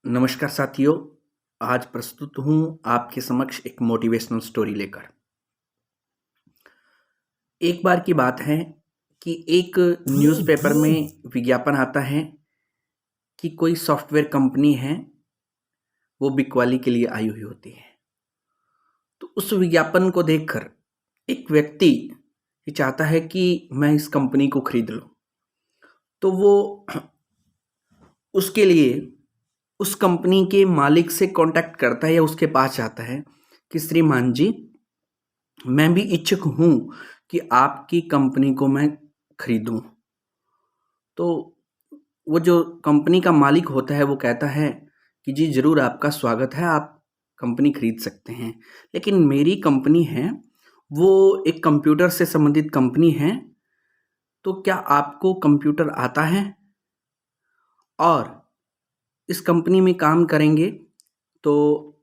नमस्कार साथियों। आज प्रस्तुत हूँ आपके समक्ष एक मोटिवेशनल स्टोरी लेकर। एक बार की बात है कि एक न्यूज़पेपर में विज्ञापन आता है कि कोई सॉफ्टवेयर कंपनी है, वो बिकवाली के लिए आई हुई होती है। तो उस विज्ञापन को देखकर एक व्यक्ति ये चाहता है कि मैं इस कंपनी को खरीद लूँ। तो वो उसके लिए उस कंपनी के मालिक से कांटेक्ट करता है या उसके पास जाता है कि श्रीमान जी, मैं भी इच्छुक हूँ कि आपकी कंपनी को मैं खरीदूं। तो वो जो कंपनी का मालिक होता है वो कहता है कि जी ज़रूर, आपका स्वागत है, आप कंपनी खरीद सकते हैं। लेकिन मेरी कंपनी है वो एक कंप्यूटर से संबंधित कंपनी है, तो क्या आपको कंप्यूटर आता है? और इस कंपनी में काम करेंगे तो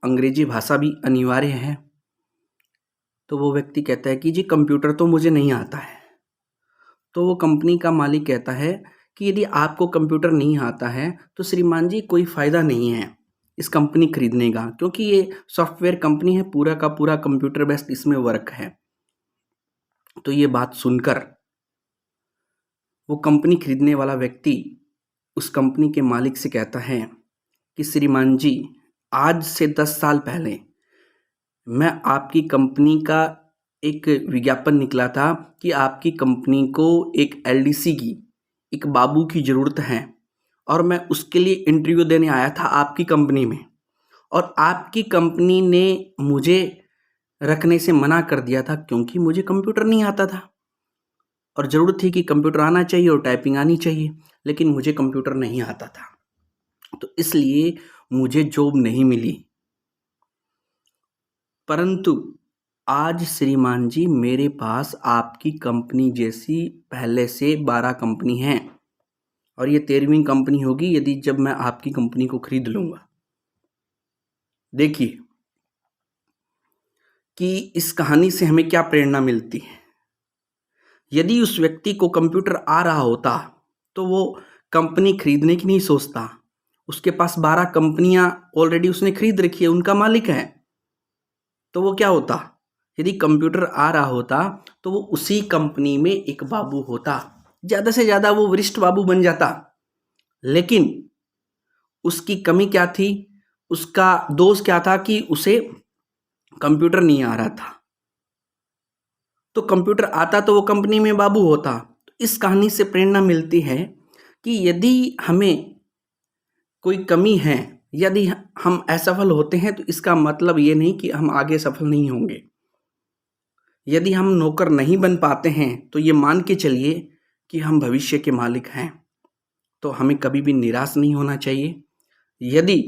अंग्रेजी भाषा भी अनिवार्य है। तो वो व्यक्ति कहता है कि जी कंप्यूटर तो मुझे नहीं आता है। तो वो कंपनी का मालिक कहता है कि यदि आपको कंप्यूटर नहीं आता है तो श्रीमान जी कोई फ़ायदा नहीं है इस कंपनी खरीदने का, क्योंकि ये सॉफ्टवेयर कंपनी है, पूरा का पूरा कंप्यूटर बेस्ड इसमें वर्क है। तो ये बात सुनकर वो कंपनी खरीदने वाला व्यक्ति उस कंपनी के मालिक से कहता है कि श्रीमान जी, आज से 10 साल पहले मैं आपकी कंपनी का एक विज्ञापन निकला था कि आपकी कंपनी को एक एलडीसी की, एक बाबू की ज़रूरत है, और मैं उसके लिए इंटरव्यू देने आया था आपकी कंपनी में, और आपकी कंपनी ने मुझे रखने से मना कर दिया था क्योंकि मुझे कंप्यूटर नहीं आता था और ज़रूरत थी कि कंप्यूटर आना चाहिए और टाइपिंग आनी चाहिए, लेकिन मुझे कंप्यूटर नहीं आता था, तो इसलिए मुझे जॉब नहीं मिली। परंतु आज श्रीमान जी, मेरे पास आपकी कंपनी जैसी पहले से 12 कंपनी हैं और ये 13वीं कंपनी होगी यदि जब मैं आपकी कंपनी को खरीद लूँगा। देखिए कि इस कहानी से हमें क्या प्रेरणा मिलती है। यदि उस व्यक्ति को कंप्यूटर आ रहा होता तो वो कंपनी खरीदने की नहीं सोचता। उसके पास 12 कंपनियां ऑलरेडी उसने खरीद रखी है, उनका मालिक है। तो वो क्या होता, यदि कंप्यूटर आ रहा होता तो वो उसी कंपनी में एक बाबू होता, ज़्यादा से ज़्यादा वो वरिष्ठ बाबू बन जाता। लेकिन उसकी कमी क्या थी, उसका दोष क्या था कि उसे कंप्यूटर नहीं आ रहा था। तो कंप्यूटर आता तो वो कंपनी में बाबू होता। तो इस कहानी से प्रेरणा मिलती है कि यदि हमें कोई कमी है, यदि हम असफल होते हैं, तो इसका मतलब ये नहीं कि हम आगे सफल नहीं होंगे। यदि हम नौकर नहीं बन पाते हैं तो ये मान के चलिए कि हम भविष्य के मालिक हैं। तो हमें कभी भी निराश नहीं होना चाहिए। यदि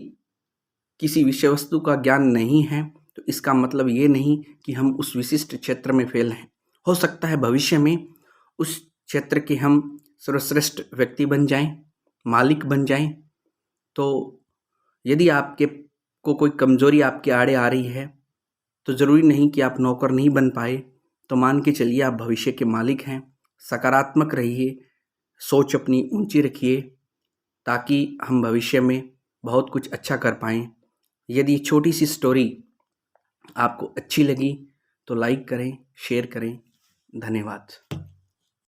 किसी विषय वस्तु का ज्ञान नहीं है तो इसका मतलब ये नहीं कि हम उस विशिष्ट क्षेत्र में फेल हैं। हो सकता है भविष्य में उस क्षेत्र के हम सर्वश्रेष्ठ व्यक्ति बन जाएं, मालिक बन जाएं। तो यदि आपके को कोई कमजोरी आपके आड़े आ रही है तो ज़रूरी नहीं कि आप नौकर नहीं बन पाए। तो मान के चलिए आप भविष्य के मालिक हैं। सकारात्मक रहिए, सोच अपनी ऊंची रखिए, ताकि हम भविष्य में बहुत कुछ अच्छा कर पाएँ। यदि छोटी सी स्टोरी आपको अच्छी लगी तो लाइक करें, शेयर करें। धन्यवाद।